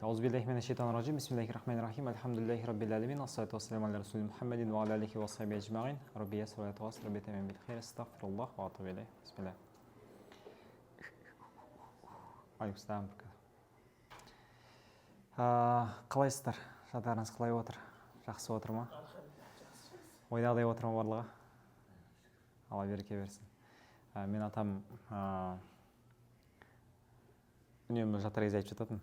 Аузубиллахи минаш-шайтанир-раджим. Бисмиллахир-рахманир-рахим. Альхамдулиллахи раббил алямин. Ассалату вассаламу аля расули Мухаммадин ва аля алихи ва сахбихи аджмаин. Рабби яссир ва ла ту'ассир, рабби тамим бил хайр. Астагфируллах ва атубу илейх. Бисмиллах. Алейкум. Қалайсыздар? Жатарыңыз қалай отыр? Жақсы отыр ма? Ойдағыдай отыр ма барлығы? Алла береке берсін. Мен атам үнемі жатар кезде айтып жататын.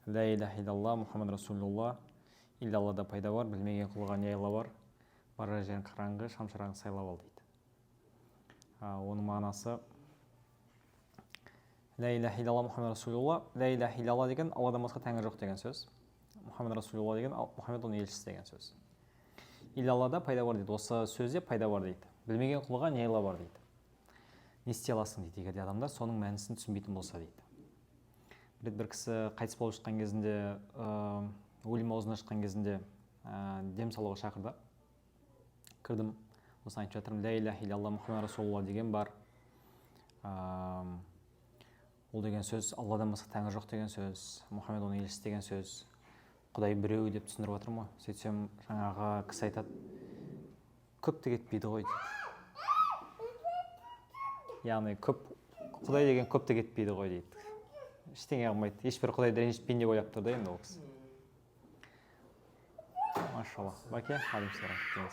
Ла иляха иллалла Мұхаммад Расулулла. Иллаллада пайда бар, білмеген құлға не айла бар. Барар жерін қараңғы, шамшырағын сайлап ал дейді. Оның мағынасы Ла иляха иллалла Мұхаммад Расулулла. Ла иляха иллалла деген Алладан басқа тәңір жоқ деген сөз. Мұхаммад Расулулла деген Мұхаммад оның елшісі деген сөз. Иллаллада пайда бар дейді. Осы сөзде пайда бар дейді. Білмеген құлға не айла бар дейді. Не істей аласың дейді. Егер адамдар соның мәнісін түсінбейтін болса дейді. Бір кісі қайтыс болып жатқан кезінде, өлім аузына шыққан кезінде дем салуға шақырды. Кірдім, осыны айтып жатырмын. Ла иляха иллалла Мұхаммад Расулулла деген бар. Ол деген сөз Алладан басқа тәңір жоқ деген сөз, Мұхаммед оның елшісі деген сөз. Құдай біреу деп түсіндіріп отырмын ғой. Сөйтсем жаңағы кісі айтады, көп те кетпейді ғой дейді. Яғни Құдай деген көп те кетпейді ғой дейді. Ештеңе қылмайды. Ешбір Құдайды ренжітпейін деп ойлап тұрды енді ол кісі. Машалла. Баке, алейкумассалам.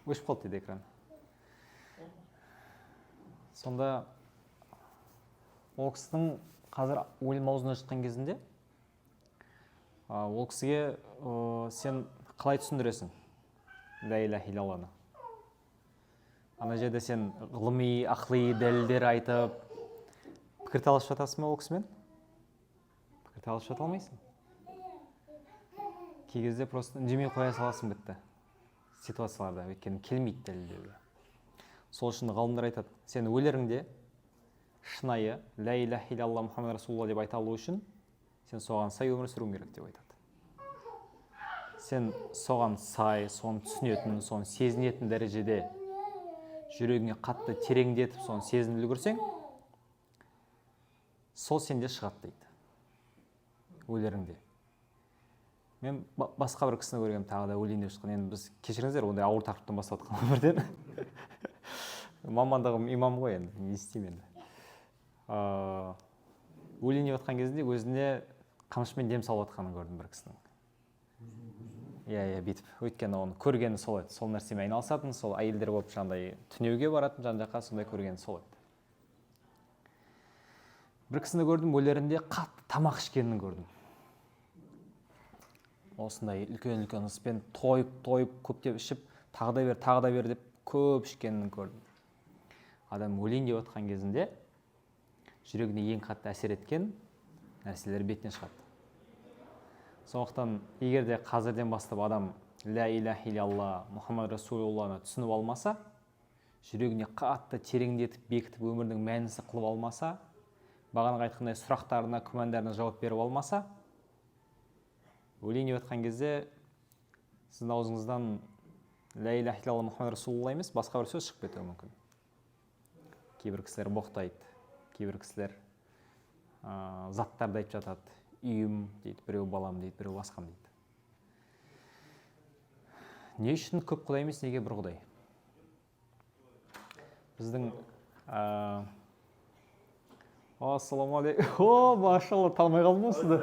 Өшіп қалды дейді экран. Сонда ол кісінің қазір өлім аузына шыққан кезінде ол кісіге сен қалай түсіндіресің ла иляха иллалланы? Ана жерде сен ғылыми, ақли дәлелдер айтып пікірталасып жатасың ба ол кісімен? Пікірталасып жата алмайсың. Кей кезде просто үндемей қоя саласың бітті ситуацияларда, өйткені келмейді дәлелдеуге. Сол үшін ғалымдар айтады, сен өлеріңде шынайы ла иляха иллалла Мұхаммад Расулулла деп айта алу үшін сен соған сай өмір сүруің керек деп айтады. Сен соған сай, соны түсінетін, соны сезінетін дәрежеде жүрегіңе қатты тереңдетіп соны сезініп үлгерсең, сол сенде шығады дейді. Өлеріңде. Мен басқа бір кісіні көргенмін, тағы да өлейін деп шыққан. Енді біз кешіріңіздер, ондай ауыр тақырыптан бастап жатқан өмірден. Мамандығым имам ғой енді, не істеймін енді. Өлейін деп жатқан кезінде өзіне қамшымен дем салып жатқанын көрдім бір кісінің. Иә, бүйтіп. Өйткені оны көргені сол еді. Сол нәрсемен айналысатын, сол әйелдер болып жаңағыдай түнеуге баратын жан-жаққа, сондай көргені сол еді. Бір кісіні көрдім, өлерінде қатты тамақ ішкенін көрдім. Осындай үлкен-үлкен ыспен тойып, көптеп ішіп, тағы да бер деп көп ішкенін көрдім. Адам өлейін деп жатқан кезінде жүрегіне ең қатты әсер еткен нәрселер бетіне шығады. Сондықтан егер де қазірден бастап адам ла иляха иллалла Мұхаммад Расулулланы түсініп алмаса, жүрегіне қатты тереңдетіп, бекітіп өмірдің мәнісі қылып алмаса, бағанағы айтқандай сұрақтарына, күмәндарына жауап беріп алмаса, өлейін деп жатқан кезде сіздің аузыңыздан ла иляха иллалла Мұхаммад Расулулла емес, басқа бір сөз шығып кетуі мүмкін. Кейбір кісілер боқтайды, кейбір кісілер заттарды айтып жатады. Үйім дейді, біреу балам дейді, біреу басқам дейді. Не үшін көп құдай емес, неге бір құдай? Біздің ассаламағалейкум. Машалла, талмай қалдым сізді.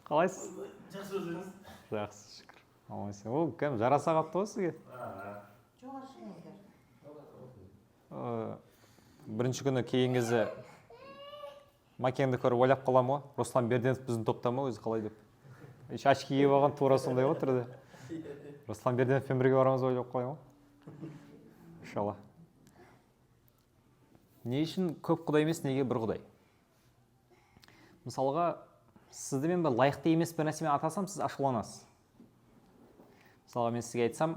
Қалайсыз? Жақсы өзіңіз? Жақсы, шүкір. Ол кәм жараса қапты ғой сізге? Жоғары шығыңыздар. Бірінші күні кейін кезде Макенді көріп ойлап қалам ғой. Руслан Берденов біздің топта ма өзі қалай деп. Очки киіп алған тура сондай ғой түрде. Руслан Берденовпен бірге барамыз ойлап қалайын ғой. Иншалла. Не үшін көп құдай емес, неге бір құдай? Мысалға, сізді мен бір лайықты емес бір нәрсемен атасам, сіз ашуланасыз. Мысалға, мен сізге айтсам,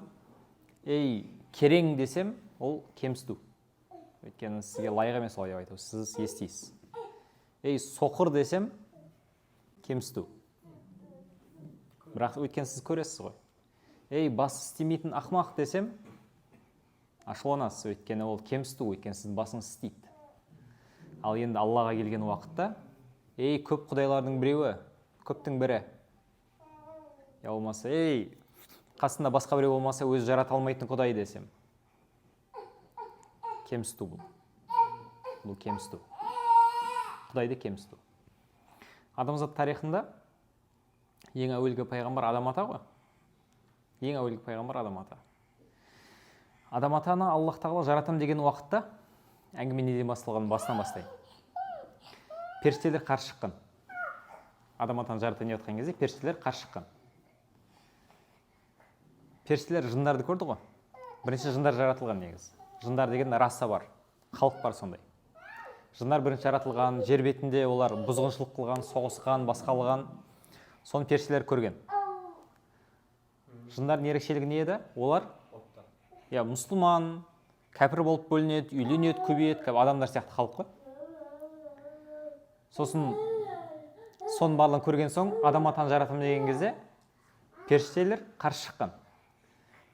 ей, керең десем, ол кемсіту. Өйткені сізге лайық емес олай деп айту, сіз естисіз. Ей, соқыр десем, кемсіту. Бірақ өйткені сіз көресіз ғой. Ей, бас істемейтін ақымақ десем, ашуланасыз, өйткені ол кемсіту, өйткені сіздің басыңыз істейді. Ал енді Аллаға келген уақытта ей көп құдайлардың біреуі, көптің бірі. Я болмаса, ей қасында басқа біреу болмаса өзі жарата алмайтын құдай десем. Кемсіту бұл. Бұл кемсіту. Құдайды кемсіту. Адамзат тарихында ең әуелгі пайғамбар Адам ата ғой. Ең әуелгі пайғамбар Адам ата. Адам атаны Аллах тағала жаратам деген уақытта әңгіме неден басталғанын басынан бастайын. Періштелер қарсы шыққан. Адам атаны жаратайын деп жатқан кезде періштелер қарсы шыққан. Періштелер жындарды көрді ғой. Бірінші жындар жаратылған негізі. Жындар деген раса бар, халық бар сондай. Жындар бірінші жаратылған, жер бетінде олар бұзғыншылық қылған, соғысқан, басқалған. Соны періштелер көрген. Жындардың ерекшелігі не еді? Олар мұсылман, кәпір болып бөлінеді, үйленеді, көбейеді, адамдар сияқты халық қой. Сосын соның барлығын көрген соң адам атаны жаратам деген кезде періштелер қарсы шыққан.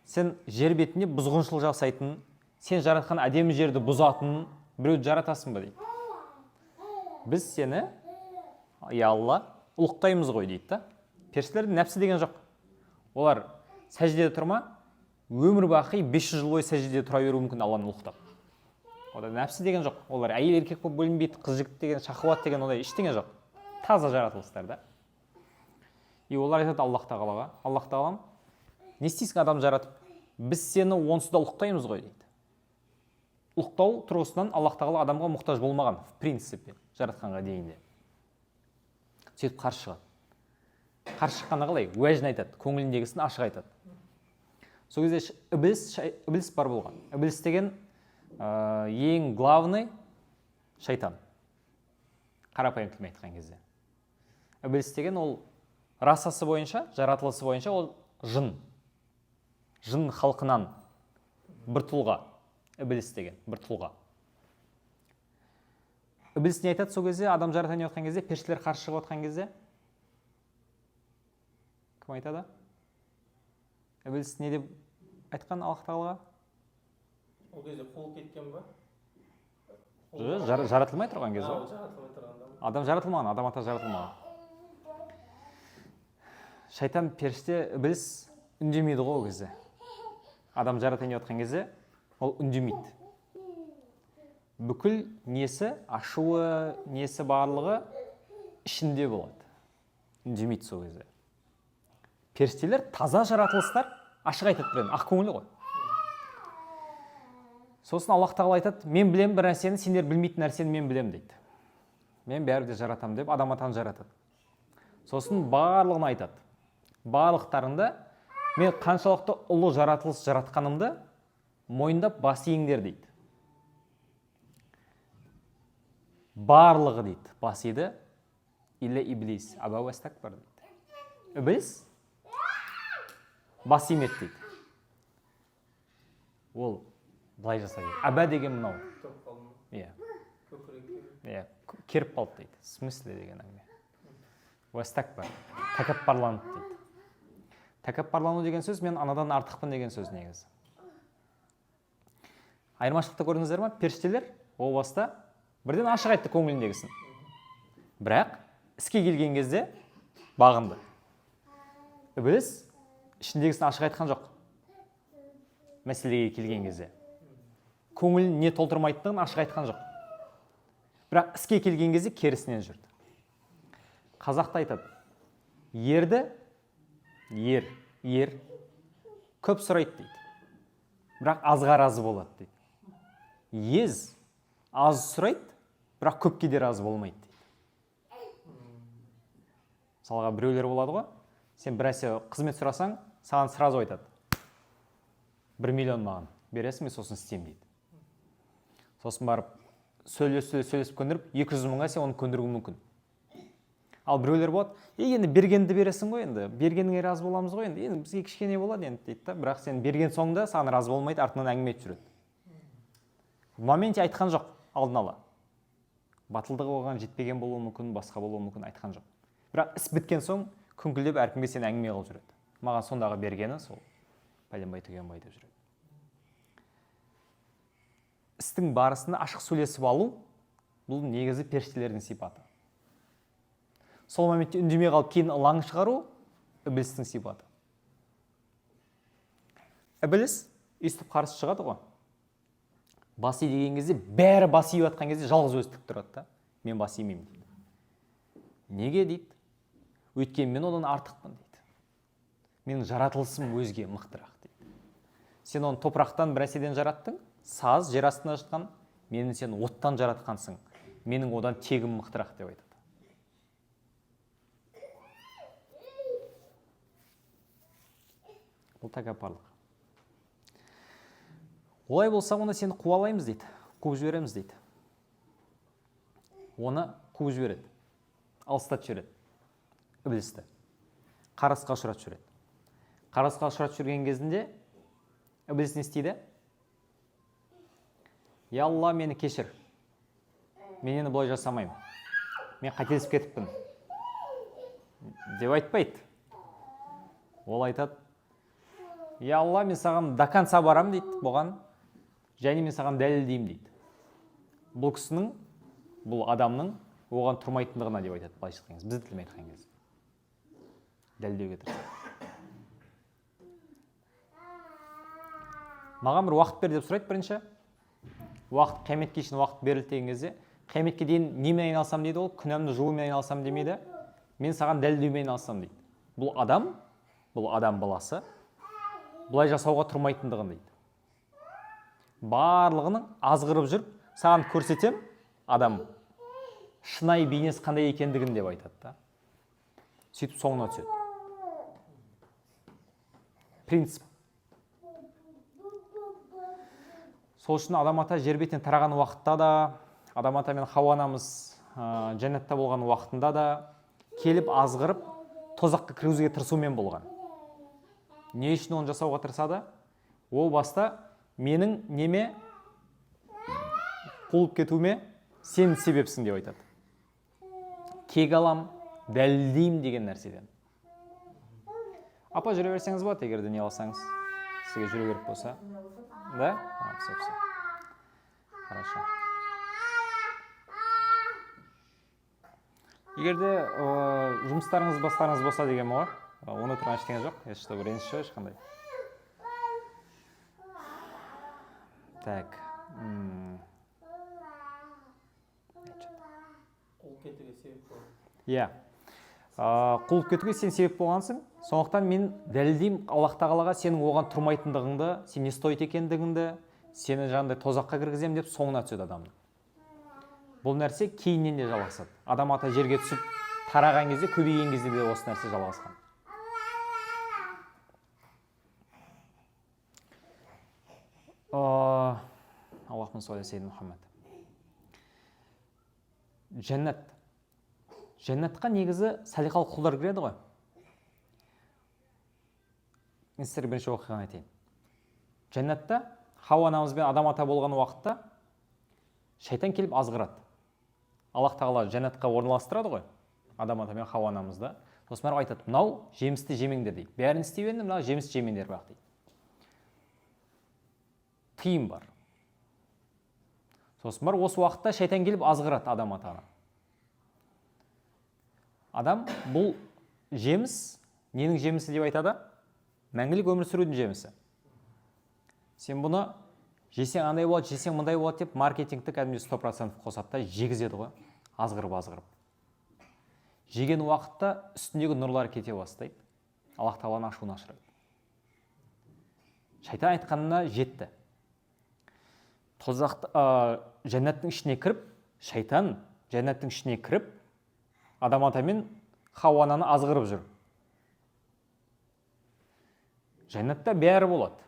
Сен жер бетінде бұзғыншылық жасайтын, сен жаратқан әдемі жерді бұзатын біреуді жаратасың ба дейді. Біз сені, Алла, ұлықтаймыз ғой дейді. Періштелердің нәпсі деген жоқ. Олар сәждеде тұрма, өмір бақи 500 жыл бойы сәждеде тұра беруі мүмкін Алланы ұлықтап. Ода нәпсі деген жоқ. Олар әйел еркек болып бөлінбейді, қыз жігіт деген, шахуат деген ондай ештеңе жоқ. Таза жаратылыстар да. И олар айтады Аллах тағалаға, Аллах тағалам, не істейсің адам жаратып? Біз сені онсыз да ұлықтаймыз ғой дейді. Ұлықтау тұрғысынан Аллах тағала адамға мұқтаж болмаған, в принципе, жаратқанға дейінде. Сөйтіп қарсы шығады. Қарсы шыққанда қалай? Уәжін айтады, көңіліндегісін ашық айтады. Сол кезде Ібліс бар болған. Ібліс деген ең главный шайтан. Қарапайым тілмен айтқан кезде. Ібліс деген ол расасы бойынша, жаратылысы бойынша ол жын. Жын халқынан бір тұлға. Ібліс деген бір тұлға. Ібліс не айтады сол кезде, адам жаратайын деп отқан кезде, періштелер қарсы шығып отқан кезде? Кім айтады? Ібліс не деп айтқан Аллах тағалаға? Ол кезде қол кеткен ба? Жаратылмай тұрған кезде. Жаратылмай тұрғанда. Адам жаратылмаған, адам ата жаратылмаған. Шайтан, періште, Ібліс үндемейді ғой ол кезде. Адам жаратайын деп отқан кезде ол үндемейді. Бүкіл несі, ашуы, несі барлығы ішінде болады. Үндемейді сол кезде. Періштелер таза жаратылыстар, ашық айтады бірден, ақ көңілі ғой. Сосын Аллах тағала айтады, мен білем бір нәрсені, сендер білмейтін нәрсені мен білем дейді. Мен бәрі де жаратам деп адам атаны жаратады. Сосын барлығын айтады. Барлықтарында мен қаншалықты ұлы жаратылыс жаратқанымды мойындап бас иіңдер дейді. Барлығы дейді, бас иді, илля иблис, аба уастакбар дейді. Іблис бас имет дейді. Ол былай жасайды. Аба деген мынау. Керіп қалды дейді. Смысле деген әңгіме. Уастакбар, тәкаппарланды дейді. Тәкаппарлану деген сөз, мен анадан артықпын деген сөз негізі. Айырмашылықты көрдіңіздер ме? Періштелер о баста бірден ашық айтты көңіліндегісін. Бірақ іске келген кезде бағынды. Ібліс ішіндегісін ашық айтқан жоқ. Мәселеге келген кезде. Көңілін не толтырмайтындығын ашық айтқан жоқ. Бірақ іске келген кезде керісінен жүрді. Қазақта айтады, ерді, ер көп сұрайды дейді. Бірақ азға разы болады дейді. Ез аз сұрайды, бірақ көпке де разы болмайды дейді. Мысалға біреулер болады ғой, сен бір нәрсе қызмет сұрасаң, саған сразу айтады. 1 миллион маған бересің, мен сосын істеймін дейді. Сосын барып сөйлесіп көндіріп, 200 мыңға сен оны көндіруің мүмкін. Ал біреулер болады, енді бергенді бересің ғой, енді бергеніңе разы боламыз ғой, енді бізге кішкене болады енді дейді. Бірақ сен берген соңында саған разы болмайды, артынан әңгіме айтып жүреді. В моменте айтқан жоқ, алдын ала. Батылдығы оған жетпеген болуы мүмкін, басқа болуы мүмкін, айтқан жоқ. Бірақ іс біткен соң күңкілдеп әркімге сен әңгіме қылып жүреді. Маған сондағы бергені сол пәленбай түгенбай деп жүреді. Істің барысында ашық сөйлесіп алу, бұл негізі періштелердің сипаты. сол моментте үндемей қалып кейін ылаң шығару ібілістің сипаты. Ібіліс өйстіп қарсы шығады ғой. Бас ий деген кезде бәрі бас иіп жатқан кезде жалғыз өзі тік тұрады да. Мен бас имеймін дейді. Неге дейді? Өйткені мен одан артықпын дейді. Менің жаратылысым өзге мықтырақ дейді. Сен оны топырақтан бір нәрседен жараттың, саз жер астында жатқан, мені сен оттан жаратқансың. Менің одан тегім мықтырақ деп айтады. Бұл тәкаппарлық. Олай болса, оны сені қуалаймыз дейді, қуып жібереміз дейді. Оны қуып жібереді, алыстатып жібереді, ібілісті. Қарасқа ұшыратып жібереді. Қарасқа ұшыратып жүрген кезінде ібіліс не істейді? Я Алла, мені кешір. Мен енді бұлай жасамаймын. Мен қателесіп кетіппін. Деп айтпайды. Ол айтады: Я Алла, мен саған до конца барам дейді бұған. Және мен саған дәлелдеймін дейді. Бұл кісінің, бұл адамның оған тұрмайтындығына деп айтады, былайша айтқан кезде, бізді тілмен айтқан кезде. Дәлелдеуге тырысады. Маған бір уақыт бер деп сұрайды бірінші. Уақыт, қияметке шейін уақыт берілді деген кезде, қияметке дейін немен айналсам дейді ол, күнәмді жуумен айналсам демейді, мен саған дәлелдеумен айналсам дейді. Бұл адам баласы бұлай жасауға тұрмайтындығын дейді. Барлығының азғырып жүріп, саған көрсетем, адам шынайы бейнесі қандай екендігін деп айтады да. Сөйтіп соңына түседі. Принцип. Сол үшін адам ата жер бетінен тараған уақытта да, адам ата мен Хауа анамыз жәннатта болған уақытында да келіп азғырып, тозаққа кіргізуге тырысумен болған. Не үшін оны жасауға тырысады? Ол баста менің неме қуылып кетуіме сен себепсің деп айтады. Кек алам, дәлелдеймін деген нәрседен. Апа, жүре берсеңіз болады, егер де не алсаңыз, сізге жүре керек болса. Да? Все. Хорошо. Егер де жұмыстарыңыз, бастарыңыз болса деген ғой, оны тұрған ештеңе жоқ, ешті бір реніш жоқ, ешқандай. Так. Қуылып кетуге себеп болды. Иә. Қуылып кетуге сен себеп болғансың. Сондықтан мен дәлелдеймін Аллах тағалаға сенің оған тұрмайтындығыңды, сен не стоит екендігіңді, сені жаңағыдай тозаққа кіргіземін деп соңына түседі адамның. Бұл нәрсе кейіннен де жалғасады. Адам ата жерге түсіп тараған кезде, көбейген кезде де осы нәрсе жалғасқан. Аллахым солли сейді Мұхаммад. Жәннатқа негізі салиқалы құлдар кіреді ғой. Мен сіздерге бірінші оқиғаны айтайын. Жәннатта Хауа анамызбен адам ата болған уақытта шайтан келіп азғырады. Аллах тағала жәннатқа орналастырады ғой, адам ата мен Хауа анамызды. Сосын барып айтады: мынау жемісті жемеңдер дейді. Бәрін істей беріңдер, мынау жемісті жемеңдер бірақ дейді. Тыйым бар. Сосын бар, осы уақытта шайтан келіп азғырады адам атаны. Адам бұл жеміс, ненің жемісі деп айтады? Мәңгілік өмір сүрудің жемісі. Сен бұны жесең андай болады, жесең мындай болады деп маркетингті кәдімгі 100% қосады да жегізеді ғой, азғырып. Жеген уақытта үстіндегі нұрлар кете бастайды. Аллах тағаланың ашуын ашырады. Шайтан айтқанына жетті. Жәннаттың ішіне кіріп, шайтан жәннаттың ішіне кіріп, адам ата мен Хауа ананы азғырып жүр. Жәннатта бәрі болады.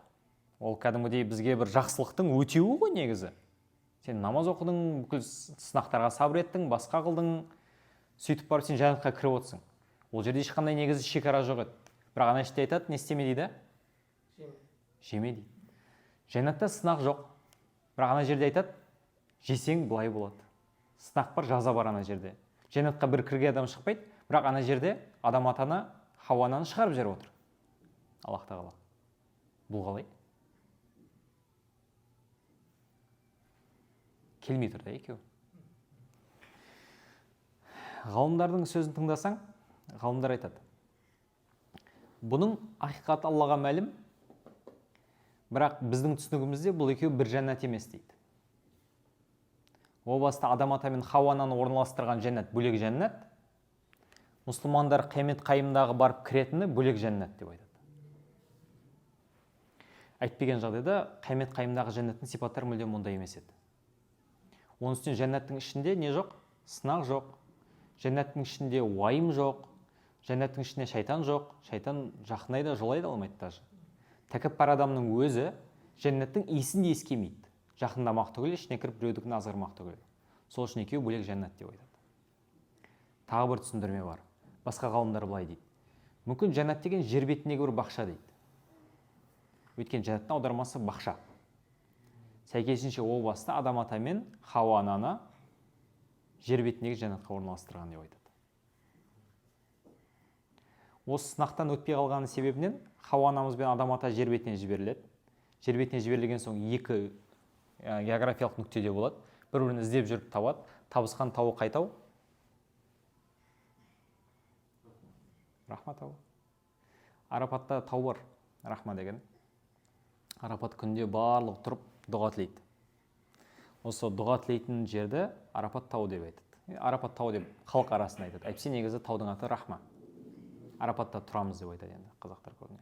Ол кәдімгідей бізге бір жақсылықтың өтеуі ғой негізі. Сен намаз оқыдың, бүкіл сынақтарға сабыр еттің, басқа қылдың, сөйтіп барып сен жәннатқа кіріп отырсың. Ол жерде ешқандай негізі шекара жоқ еді. Бірақ ана іште айтады, не істеме дейді? Жеме дейді. Жәннатта сынақ жоқ. Бірақ ана жерде айтады, жесең былай болады. Сынақ бар, жаза бар ана жерде. Жәннатқа бір кірген адам шықпайды, бірақ ана жерде адам атаны Хауа ананы шығарып жіберіп отыр. Аллах тағала. Бұл қалай? Келмей тұр да екеуі. ғалымдардың сөзін тыңдасаң, ғалымдар айтады, бұның ақиқаты Аллаға мәлім, бірақ біздің түсінігімізде бұл екеуі бір жәннат емес дейді. О баста Адам ата мен Хауа ананы орналастырған жәннат бөлек жәннат, мұсылмандар қиямет қайымдағы барып кіретіні бөлек жәннат деп айтады. Әйтпеген жағдайда қиямет қайымдағы жәннаттың сипаттары мүлдем мұндай емес еді. Оның үстіне жәннаттың ішінде не жоқ? Сынақ жоқ. Жәннаттың ішінде уайым жоқ. Жәннаттың ішінде шайтан жоқ. Шайтан жақындай да жолай да алмайды даже. Тәкаппар адамның өзі жәннаттың иісін де иіскемейді. Жақындамақ түгіл, ішіне кіріп біреудікін азғырмақ түгіл. Сол үшін екеуі бөлек жәннат деп айтады. Тағы бір түсіндірме бар. Басқа ғалымдар былай дейді. Мүмкін жәннат деген жер бетіндегі бір бақша дейді. Өйткені жәннаттың аудармасы бақша. Сәйкесінше о баста Адам ата мен Хауа ананы жер бетіндегі жәннатқа орналастырған деп айтады. Осы сынақтан өтпей қалғаны себебінен Хауа анамыз бен Адам ата жер бетіне жіберіледі. Жер бетіне жіберілген соң екі географиялық нүктеде болады. Бір-бірін іздеп жүріп табады. Табысқан тауы қайтау? Рахма тауы. Арапатта тау бар, Рахма деген. Арапат күнде барлық тұрып дұға тілейді. Осы дұға тілейтін жерді Арапат тауы деп айтады. Арапат тауы деп халық арасында айтады. Әйтпесе негізі таудың аты Рахма. Арапатта тұрамыз деп айтады енді қазақтар көбіне.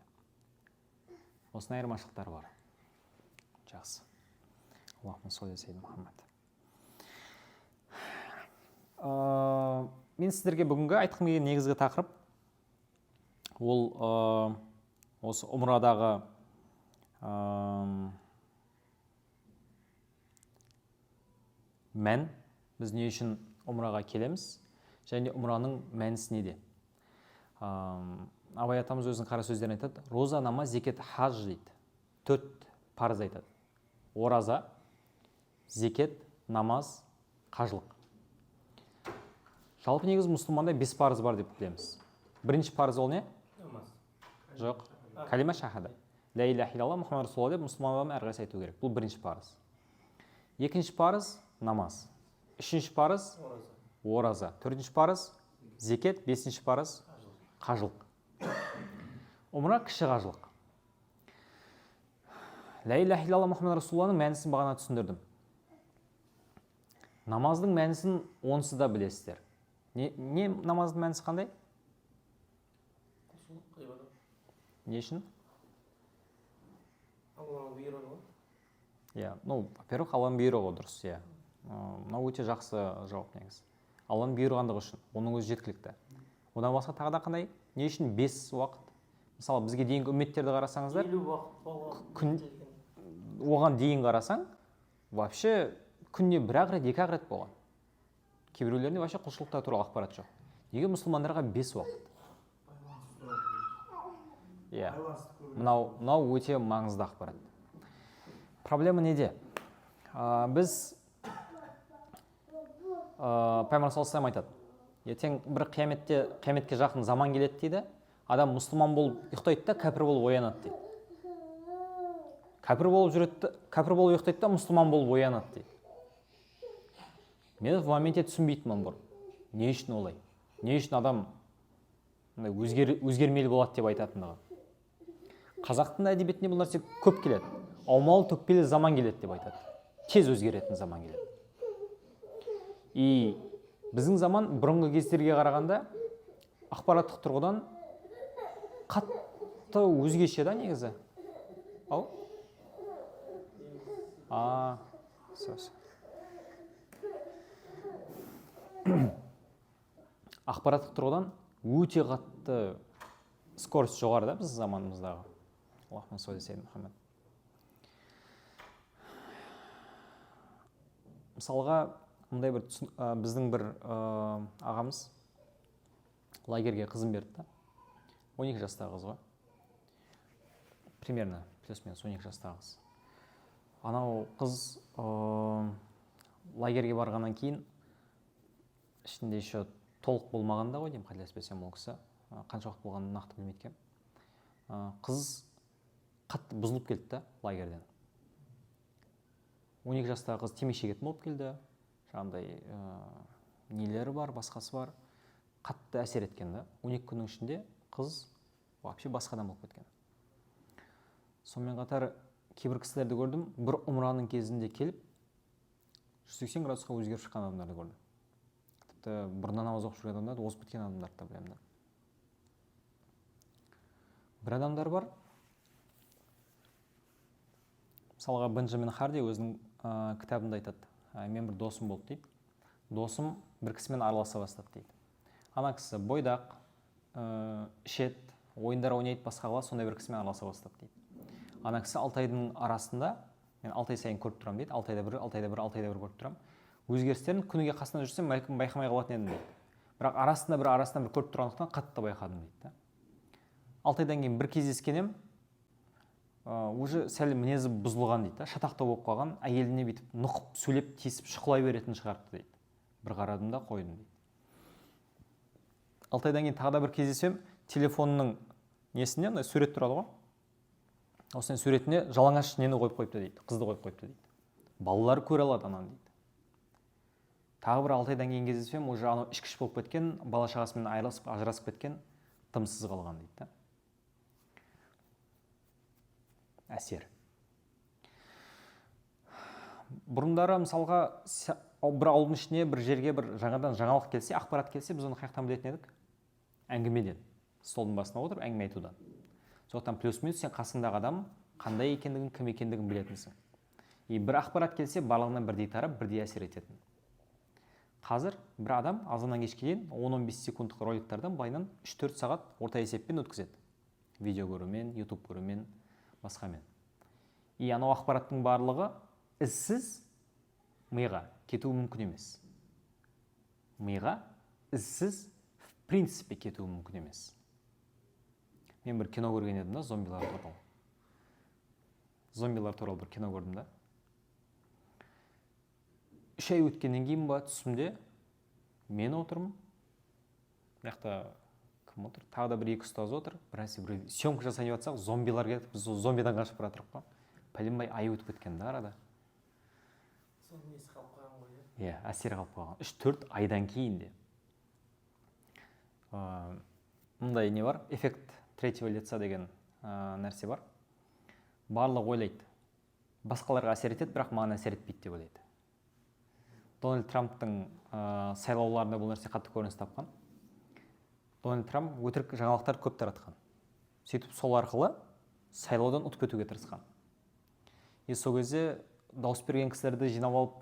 Осының айырмашылықтары бар. Жақсы. Аллахумма солли саййидина Мұхаммад. Мен сіздерге бүгінгі айтқым келген негізгі тақырып ол осы умрадағы мән, біз не үшін умраға келеміз және умраның мәнісі неде. Абай атамыз өзінің қара сөздерін айтады. Роза, намаз, зекет, хаж дейді. 4 парыз айтады. Ораза, зекет, намаз, қажылық. Жалпы негіз мұсылманда 5 парыз бар деп білеміз. Бірінші парыз ол не? Намаз. Жоқ. Калима шахада. Ла иляха илlallah Мұхаммад расулаллах деп мұсылман әрқайсысы айту керек. Бұл бірінші парыз. Екінші парыз намаз. Үшінші парыз ораза. Төртінші парыз зекет. Бесінші парыз қажылық. Умра кіші қажылық. Ла иляха илlallah Мұхаммад расулаллахның мәнісін бағана түсіндірдім. Намаздың мәнісін онсыз да білесіздер. Не намаздың мәнісі қандай? Не үшін? Алланың бұйрығы ғой. Иә, во-первых, Алланың бұйрығы дұрыс, иә. Мынау өте жақсы жауап негізі. Алланың бұйырғандығы үшін, оның өзі жеткілікті. Одан басқа тағы да қандай? Не үшін 5 уақыт? Мысалы, бізге дейінгі үмметтерді қарасаңыздар, 50 уақыт оған дейін қарасаң, вообще күнне 1 ақырет, 2 ақырет болған. Кейбіреулерінде вообще құлшылықтар туралы ақпарат жоқ. Неге мұсылмандарға 5 уақыт? Иә, мынау өте маңызды ақпарат. Проблема неде? Біз Пайғамбар саллаллаху алейхи айтады. Ертең бір қияметке жақын заман келеді дейді. Адам мұсылман болып ұйықтайды да, кәпір болып оянады дейді. Кәпір болып ұйықтайды да, мұсылман болып оянады дейді. Мен в моменте түсінбейтінмін бұрын. Не үшін олай? Не үшін адам өзгермелі болады деп айтатындығы. Қазақтың әдебиетіне бұл нәрсе көп келеді. Аумалы төкпелі заман келеді деп айтады. Тез өзгеретін заман келеді. И біздің заман бұрынғы кездерге қарағанда ақпараттық тұрғыдан қатты өзгеше да негізі. Ау? Сөз. Ақпараттық тұрғыдан өте қатты скорость жоғары да біздің заманымыздағы. Аллахумма солли саййидина Мұхаммад. Мысалға, біздің бір ағамыз лагерге қызын берді да. 12 жастағы қыз ғой. Примерно, плюс-минус 12 жастағы қыз. Анау қыз лагерге барғаннан кейін ішінде еще толық болмағанда ғой деймін, қателеспесем ол кісі. Қанша уақыт болғанын нақты білмейді. Қыз қатты бұзылып келді да лагерден. 12 жастағы қыз темекі шегетін болып келді. Жаңағыдай нелері бар, басқасы бар. қатты әсер еткен да. 12 күннің ішінде қыз вообще басқа адам болып кеткен. Сонымен қатар кейбір кісілерді көрдім, бір умраның кезінде келіп 180 градусқа өзгеріп шыққан адамдарды көрдім. Тіпті бұрыннан намаз оқып жүрген адамдарды озып кеткен адамдарды да білемін да. Бір адамдар бар, мысалға Бенджамин Харди өзінің кітабында айтады, мен бір досым болды дейді. Досым бір кісімен араласа бастады дейді. Ана кісі бойдақ, ішет, ойындар ойнайды, басқа қылады, сондай бір кісімен араласа бастады дейді. Ана кісі 6 айдың арасында, мен 6 ай сайын көріп тұрам дейді, 6 айда бір көріп тұрам. Өзгерістерін күніге қасында жүрсем, бәлкім байқамай қалатын едім дейді. Бірақ арасында бір көріп тұрғандықтан қатты байқадым дейді. 6 айдан кейін бір кездескенем, уже сәл мінезі бұзылған дейді, шатақтау болып қалған, әйеліне бүйтіп нұқып, сөйлеп, тесіп, шұқылай беретін шығарыпты дейді. Бір қарадым да қойдым дейді. 6 айдан кейін тағы да бір кездесем, телефонның несінде сурет тұрады ғой. Осының суретіне жалаңаш нені қойып қойыпты дейді, қызды қойып қойыпты дейді. Балалар көре алады ананы дейді. Тағы бір 6 айдан кейін кездесем, уже анау ішкіш болып кеткен, бала шағасымен айырылысып, ажырасып кеткен, тымсыз қалған дейді. Әсер. Бұрындары мысалға бір ауылдың ішіне, бір жерге бір жаңадан жаңалық келсе, ақпарат келсе, біз оны қаяқтан білетін едік? Әңгімеден. Столдың басына отырып әңгіме айтудан. Сондықтан плюс-минус сен қасындағы адам қандай екендігін, кім екендігін білетінсің. Бір ақпарат келсе, барлығынан бірдей тарап, бірдей әсер ететін. Қазір бір адам азаннан кешке дейін 10-15 секундтық роликтерден былайынан 3-4 сағат орта есеппен өткізеді. Видео көрумен, YouTube көрумен, басқамен. Анау ақпараттың барлығы ізсіз миға кетуі мүмкін емес. Миға ізсіз в принципе кетуі мүмкін емес. Мен бір кино көрген едім да, зомбилар туралы. Зомбилар туралы бір кино көрдім да. 3 ай өткеннен кейін ба түсімде мен отырмын. Яқта кім отыр? Тағы да бір 2 ұстаз отыр. Бірнәрсе бір съемка жасайын деп жатсақ, зомбилар келіп, біз зомбидан қашып бара жатырмық па. Пәленбай ай өтіп кеткен да арада. Соның несі қалып қалған ғой. Иә, әсер қалып қалған. 3-4 айдан кейін де. Мұндай не бар? Эффект третьего лица деген нәрсе бар. Барлық ойлайды. Басқаларға әсер етеді, бірақ маған әсер етпейді деп ойлайды. Дональд Трамптың сайлауларында бұл нәрсе қатты көрініс тапқан. Дональд Трамп өтірік жаңалықтар көп таратқан. Сөйтіп сол арқылы сайлаудан ұтып кетуге тырысқан. Сол кезде дауыс берген кісілерді жинап алып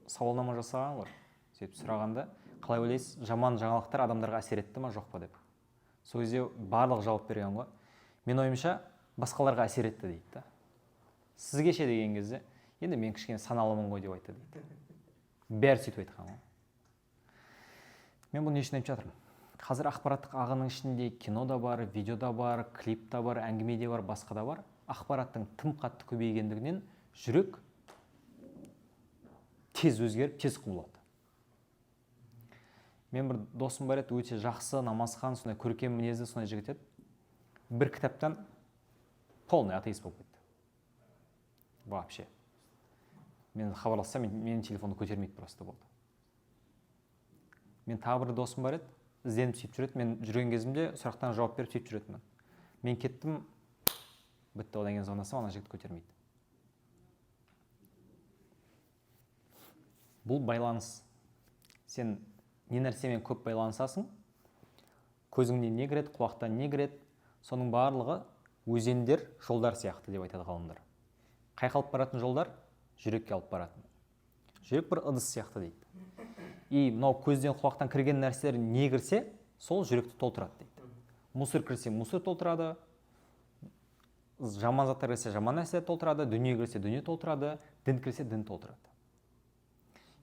сауалнама жасаған ғой. Сөйтіп сұрағанда, қалай ойлайсыз, жаман жаңалықтар адамдарға әсер етті ма, жоқ па деп. Сол кезде барлық жауап берген ғой. Мен ойымша басқаларға әсер етті дейді. Сізге ше деген кезде, енді мен кішкене саналымын ғой деп айтты дейді. Бәрі сөйтіп айтқан ғой. Мен бұны не үшін айтып жатырмын? Қазір ақпараттық ағынның ішінде кино да бар, видео да бар, клип та бар, әңгіме де бар, басқа да бар. Ақпараттың тым қатты көбейгендігінен жүрек тез өзгеріп, тез құбылады. Мен бір досым бар еді, өте жақсы, намазхан, сондай көркем мінезді, сондай жігіт еді. Бір кітаптан полный атеист болып кетті. Вообще. Мен хабарлассам, менің телефонды көтермейді просто болды. Мен тағы бір досым бар еді, ізденіп сөйтіп жүреді. Мен жүрген кезімде сұрақтан жауап беріп сөйтіп жүретінмін. Мен кеттім, бітті, одан кейін звондасам, ана жігіт көтермейді. Бұл байланыс. Сен не нәрсемен көп байланысасың, көзіңнен не кіреді, құлақтан не кіреді, соның барлығы өзендер, жолдар сияқты деп айтады ғалымдар. Қайқа алып баратын жолдар? Жүрекке алып баратын. Жүрек бір ыдыс сияқты дейді. Мынау көзден, құлақтан кірген нәрселер не кірсе, сол жүректі толтырады дейді. Мусор кірсе, мусор толтырады. Жаман заттар кірсе, жаман нәрселер толтырады. Дүние кірсе, дүние толтырады. Дін кірсе, дін толтырады.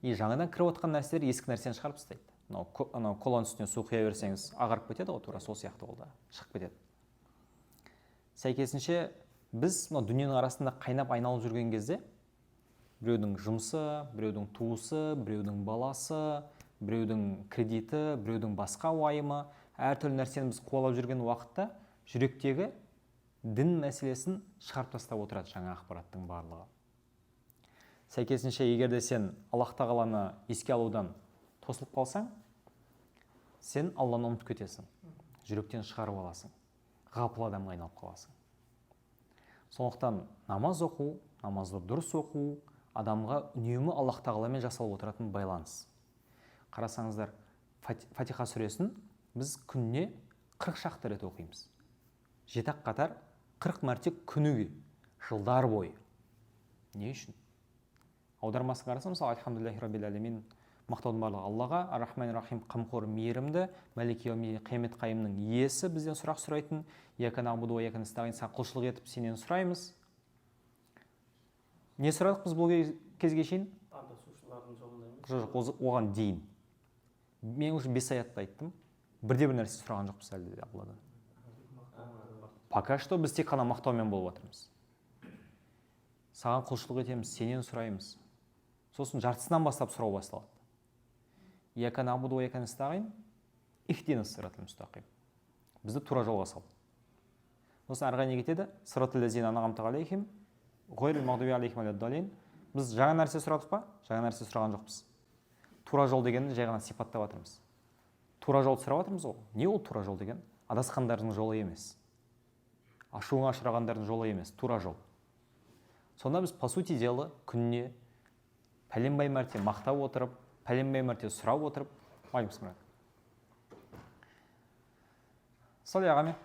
Жаңадан кіріп отқан нәрселер ескі нәрсені шығарып тастайды. Анау коланың үстіне су құя берсеңіз, ағарып кетеді ғой, тура сол сияқты ол да шығып кетеді. Сәйкесінше біз дүниенің арасында қайнап айналып жүрген кезде біреудің жұмысы, біреудің туысы, біреудің баласы, біреудің кредиті, біреудің басқа уайымы, әртүрлі нәрсені біз қуалап жүрген уақытта жүректегі дін мәселесін шығарып тастап отырады жаңа ақпараттың барлығы. Сәйкесінше, егер де сен Аллах тағаланы еске алудан тосылып қалсаң, сен Алланы ұмытып кетесің, жүректен шығарып аласың, ғапыл адамға айналып қаласың. Сондықтан намаз оқу, намазды дұрыс оқу адамға үнемі Аллах тағаламен жасалып отыратын байланыс. Қарасаңыздар, Фатиха сүресін біз күніне 40 шақты рет оқимыз. Жетақ қатар 40 мәрте күніге, жылдар бойы. Не үшін? Аудармасын қараса, мысалы, альхамдулиллахи раббил алемин, мақтаудың барлығы Аллаға, ар-рахман рахим, қамқор, мейірімді, мәлики яумиддин, қиямет қайымның иесі бізден сұрақ сұрайтын, ияка нағбуду ва ияка настағин, саған құлшылық етіп сенен сұраймыз. Не сұрадық біз бұл кезге шейін? Адасушылардың жолында емес. Жоқ, оған дейін. Мен уже 5 аятта айттым. Бірде-бір нәрсе сұраған жоқпыз әлде де Алладан. Пока что біз тек қана мақтаумен болып жатырмыз. Саған құлшылық етеміз, сенен сұраймыз. Сосын жартысынан бастап сұрау басталады. Ияка нағбуду ва ияка настағин, ихдинас сиратал мустақим. Бізді тура жолға сал. Сосын ары қарай не кетеді? Сиратал лазина анъамта алейхим, ғойрил мағдуби алейхим валад-даллин. Біз жаңа нәрсе сұрадық па? Жаңа нәрсе сұраған жоқпыз. Тура жол дегенді жай ғана сипаттап жатырмыз. Тура жол сұрап жатырмыз ғой. Не ол тура жол деген? Адасқандардың жолы емес. Ашуыңа ұшырағандардың жолы емес, тура жол. Сонда біз, по сути дела, күніне пәленбай мәрте мақтап отырып, пәленбай мәрте сұрап отырып, алейкум. Салли ағаме.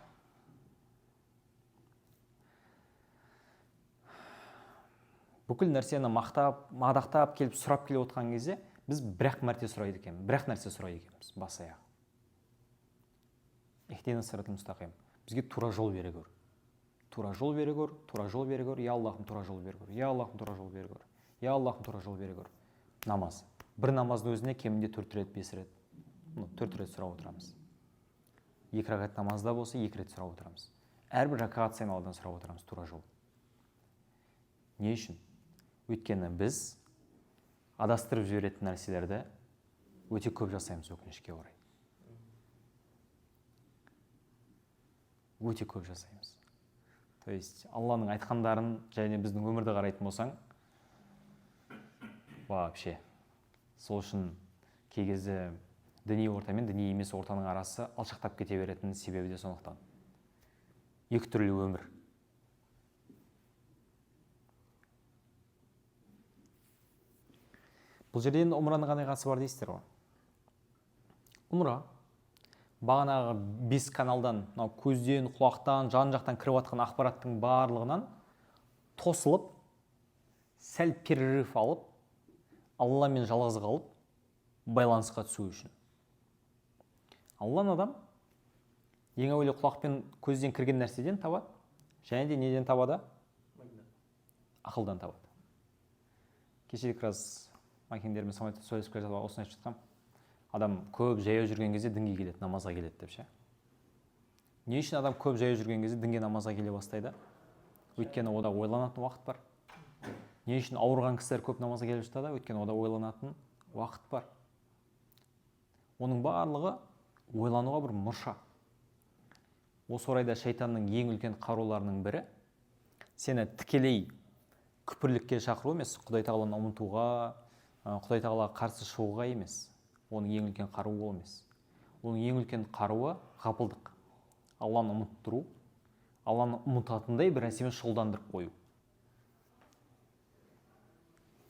Бүкіл нәрсені мадақтап келіп сұрап келе отқан кезде біз бір-ақ мәрте сұрайды екен, бір-ақ нәрсе сұрайды екенбіз, бас аяқ. Ихдинас сиратал мустақим. Бізге тура жол бере көр. Тура жол бере көр, тура жол бере көр, я Аллахым тура жол бере көр, я Аллахым тура жол бере көр, я Аллахым тура жол бере көр. Намаз. Бір намаздың өзіне кемінде 4 рет, 5 рет, 4 рет сұрап отырамыз. 2 ракат намазда болса 2 рет сұрап отырамыз. Әрбір ракат сайын Алладан сұрап отырамыз тура жол. Не үшін? Өйткені біз адастырып жіберетін нәрселерді өте көп жасаймыз, өкінішке орай. Өте көп жасаймыз. То есть Алланың айтқандарын және біздің өмірді қарайтын болсаң, вообще сол үшін кей кезде діни орта мен діни емес ортаның арасы алшақтап кете беретін себебі де сондықтан. Екі түрлі өмір. Бұл жерден умраның қандай қатысы бар дейсіздер ғой? Умра бағанағы 5 каналдан, көзден, құлақтан, жан-жақтан кіріп жатқан ақпараттың барлығынан тосылып, сәл перерыв алып, Алламен жалғыз қалып, байланысқа түсу үшін. Алланы адам ең әуелі құлақпен, көзден кірген нәрседен табады, және де неден табады? Ақылдан табады. Кешелік раз макендермен самайта сөйлесіп келе жатып осыны айтып жатқам. Адам көп жаяу жүрген кезде дінге келеді, намазға келеді деп ше. Не үшін адам көп жаяу жүрген кезде дінге, намазға келе бастайды? Өйткені ода ойланатын уақыт бар. Не үшін ауырған кісілер көп намазға келіп жатады? Өйткені ода ойланатын уақыт бар. Оның барлығы ойлануға бір мұрша. Осы орайда шайтанның ең үлкен қаруларының бірі сені тікелей күпірлікке шақыру емес, Құдай тағаланы ұмытуға, Құдай тағалаға қарсы шығуға емес. Оның ең үлкен қаруы ол емес. Оның ең үлкен қаруы ғапылдық. Алланы ұмыттыру, Алланы ұмытатындай бір нәрсемен шұғылдандырып қою.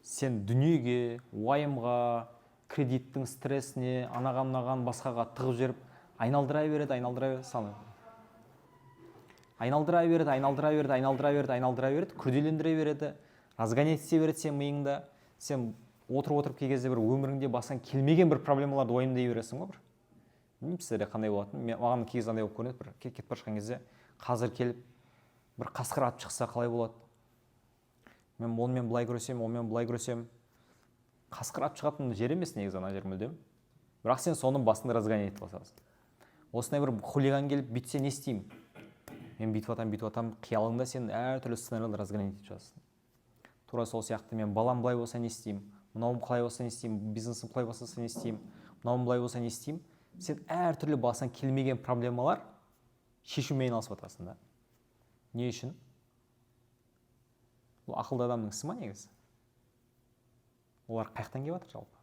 Сен дүниеге, уайымға, кредиттің стрессіне, анаған басқаға тығып жеріп, айналдыра береді, күрделендіре береді, разгонять ете береді сен миыңда. Сен отырып кей кезде бір өміріңде басқан келмеген бір проблемаларды уайымдай бересің ғой бір. Білмеймін сіздерде қандай болатынын. Маған кей кезде андай болып көрінеді, бір кетіп бара жатқан кезде қазір келіп бір қасқыр атып шықса қалай болады? Мен онымен былай күресем, қасқыр атып шығатын жер емес негізі ана жер мүлдем. Бірақ сен соның басында разгонять етіп басасың. Осындай бір хулиган келіп бүйтсе не істеймін? Мен бүйтіп атам, қиялыңда сен әртүрлі сценарийлер разгонять етіп жатасың. Тура сол сияқты мен балам былай болса не істеймін? Мынауым қалай болса не істеймін? Бизнесім қалай болса не істеймін? Мынауым былай болса не істеймін? Сен әртүрлі басынан келмеген проблемалар шешумен айналысып жатасың да. Не үшін? Бұл ақылды адамның ісі ма негізі? Олар қаяқтан келіп жатыр жалпы?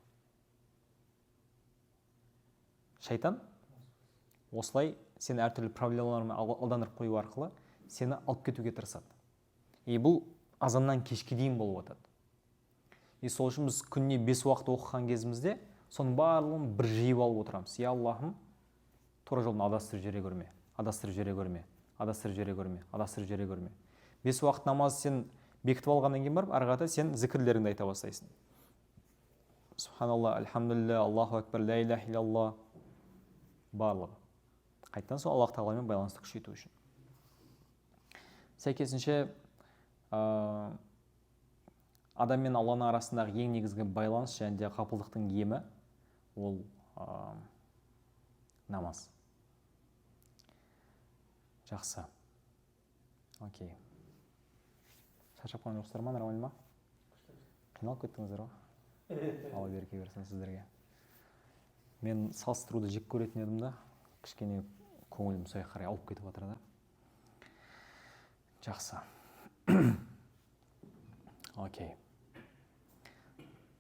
Шайтан осылай сені әртүрлі проблемалармен алдандырып қою арқылы сені алып кетуге тырысады. И бұл азаннан кешке дейін болып жатады. И сол үшін біз күніне 5 уақыт оқыған кезімізде соның барлығын бір жиып алып отырамыз. Я Аллахым, тура жолдан адастырып жібере көрме, адастырып жібере көрме, адастырып жібере көрме, адастырып жібере көрме. 5 уақыт намазды сен бекітіп алғаннан кейін барып, ары қарата сен зікірлеріңді айта бастайсың. Субханалла, альхамдулилля, Аллаху акбар, ля иляха илляллах, барлығы. Қайттан сол Аллах тағаламен байланысты күшейту үшін. Сәйкесінше адам мен Алланың арасындағы ең негізгі байланыс және де қапылдықтың емі ол намаз. Жақсы. Окей. Шаршап қалған жоқсыздар ма, нормально ма? Қиналып кеттіңіздер ғой? Алла береке берсін сіздерге. Мен салыстыруды жек көретін едім да, кішкене көңілім сояқ қарай алып кетіп жатыр да. Жақсы. Окей.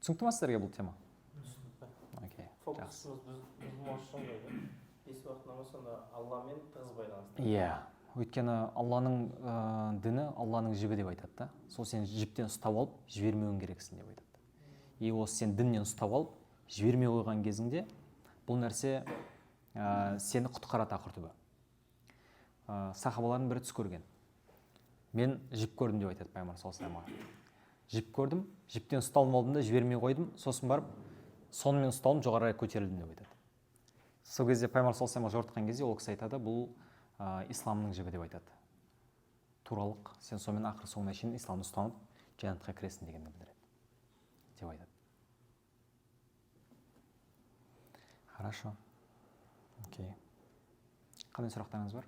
Түсінікті ма сіздерге бұл тема? Окей. Фокусымыз бұзылмас үшін ғой. 5 уақыт намаз сонда Алламен тығыз байланысты. Иә. Өйткені Алланың діні Алланың жібі деп айтады да. Сол сен жіптен ұстап алып, жібермеуің керексің деп айтады. И осы сен діннен ұстап алып, жібермей қойған кезіңде бұл нәрсе сені құтқарады ақыр түбі. Сахабалардың бірі түс көрген. Мен жіп көрдім деп айтады пайғамбар саллаллаху алейхи вассалам. Жіп көрдім, жіптен ұсталып алдым да жібермей қойдым, сосын барып сонымен ұсталып жоғарыға көтерілдім деп айтады. Сол кезде пайғамбар саллаллаху алейхи вассалам жортқан кезде ол кісі айтады, бұл исламның жібі деп айтады. Туралық, сен сонымен ақыр соңына шейін исламды ұстанып, жәннатқа кіресің дегенді білдіреді деп айтады. Хорошо. Окей. Қандай сұрақтарыңыз бар?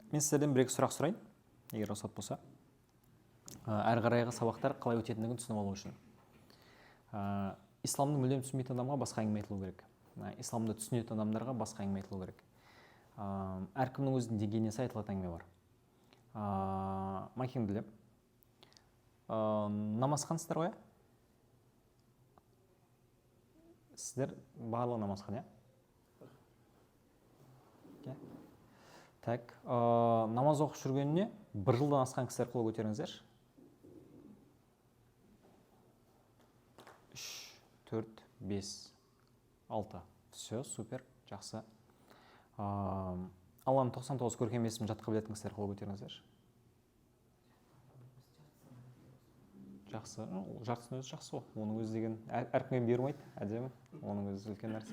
Мен сіздерден бір-екі сұрақ сұрайын, егер рұқсат болса. Әрі қарайғы сабақтар қалай өтетіндігін түсініп алу үшін. Исламды мүлдем түсінбейтін адамға басқа әңгіме айтылу керек. Исламды түсінетін адамдарға басқа әңгіме айтылу керек. Әркімнің өзінің деңгейіне сай айтылатын әңгіме бар. Макин білем. Намаз қансыздар ғой? Сіздер барлығы намазхан, иә? Так, намаз оқып жүргеніне 1 жылдан асқан кісілер қол көтеріңіздерші. 3, 4, 5, 6. Все, супер, жақсы. Алланың 99 көркем есімін жатқа білетін кісілер қол көтеріңіздерші. Жақсы, жартысының өзі жақсы ғой. Оның өзі деген әркімге бермейді, әдемі. Оның өзі үлкен нәрсе.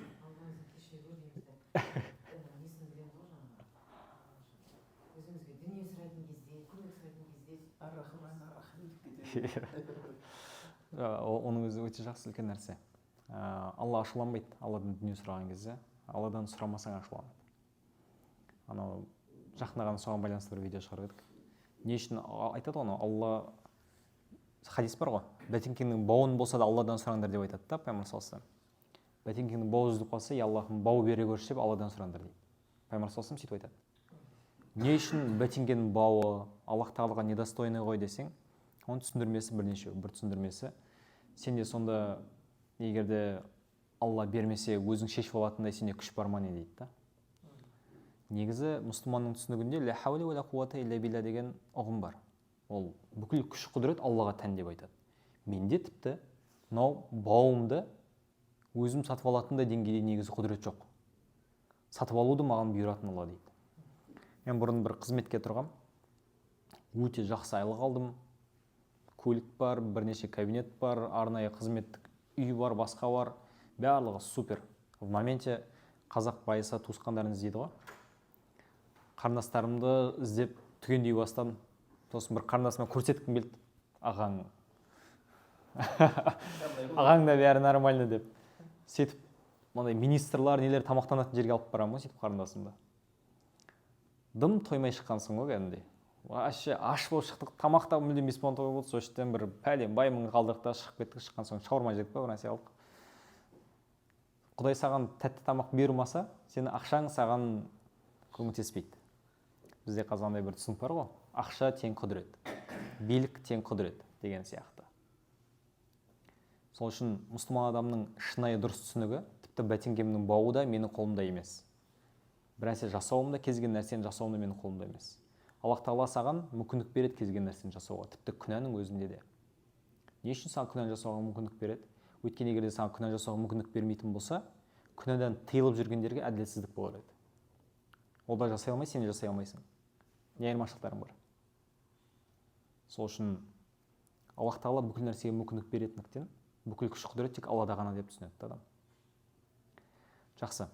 Оның өзі өте жақсы үлкен нәрсе. Алла ашуланбайды, Алладан дүние сұраған кезде. Алладан сұрамасаң ашуланады. Анау жақында ғана соған байланысты бір видео шығарып едік. Не үшін айтады оны? Алла хадис бар ғой. Бәтеңкеңнің бауын болса да Алладан сұраңдар деп айтады да, пайғамбар саллаллаху алейхи вассалам. Бәтеңкеңнің бауы үзіліп қалса, я Аллахым бау бере көрші деп Алладан сұраңдар дейді. Пайғамбар саллаллаху алейхи вассалам сөйтіп айтады. Не үшін бәтеңкенің бауы Аллах тағалаға недостойный ғой десең, оның түсіндірмесі бірнеше. Бір түсіндірмесі, сенде сонда егерде Алла бермесе өзің шешіп алатындай сенде күш бар ма не дейді да. Негізі мұсылманның түсінігінде ля хауля ва ля қуата илля билля деген ұғым бар. Ол бүкіл күш құдірет Аллаға тән деп айтады. Менде тіпті мынау бауымды өзім сатып алатындай деңгейде негізі құдірет жоқ. Сатып алуды маған бұйыратын Алла дейді. Мен бұрын бір қызметке тұрғам. Өте жақсы айлық алдым. Көлік бар, бірнеше кабинет бар, арнайы қызметтік үй бар, басқа бар. Барлығы супер. В моменте қазақ байыса туысқандарын іздейді ғой. Қарындастарымды іздеп түгендей бастадым. Сосын бір қарындасыма көрсеткім келді. Ағаң. Ағаң да бәрі нормально деп. Сөйтіп, мынандай министрлар, нелер тамақтанатын жерге алып барамын ғой, сөйтіп қарындасымды. Дым тоймай шыққансың ғой кәдімгідей. Вообще аш болып шықтық, тамақта мүлдем беспон той болды, соштен бір пәлен баймың қалдық та шығып кеттік, шыққан соң шаурма жедік па, бір нәрсе алдық. Құдай саған тәтті тамақ бермаса, сені ақшаң саған көмектеспейді. Бізде қазандай бір түсінік бар ғой, ақша тең құдірет, билік тең құдірет деген сияқты. Сол үшін мұсылман адамның шынайы дұрыс түсінігі тіпті бәтеңкемнің бауы да менің қолымда емес. Бір нәрсе жасауым да, кез келген нәрсені жасауым да менің қолымда емес. Аллах тағала саған мүмкіндік береді кез келген нәрсені жасауға, тіпті күнәнің өзінде де. Не үшін саған күнә жасауға мүмкіндік береді? Өйткені егер де саған күнә жасауға мүмкіндік бермейтін болса, күнәдан тыйылып жүргендерге әділетсіздік болар еді. Ол да жасай алмай, сен де жасай алмайсың. Не айырмашылықтарың бар? Сол үшін Аллах тағала бүкіл нәрсеге мүмкіндік беретіндіктен бүкіл күш құдірет тек Аллада ғана деп түсінеді адам. Жақсы.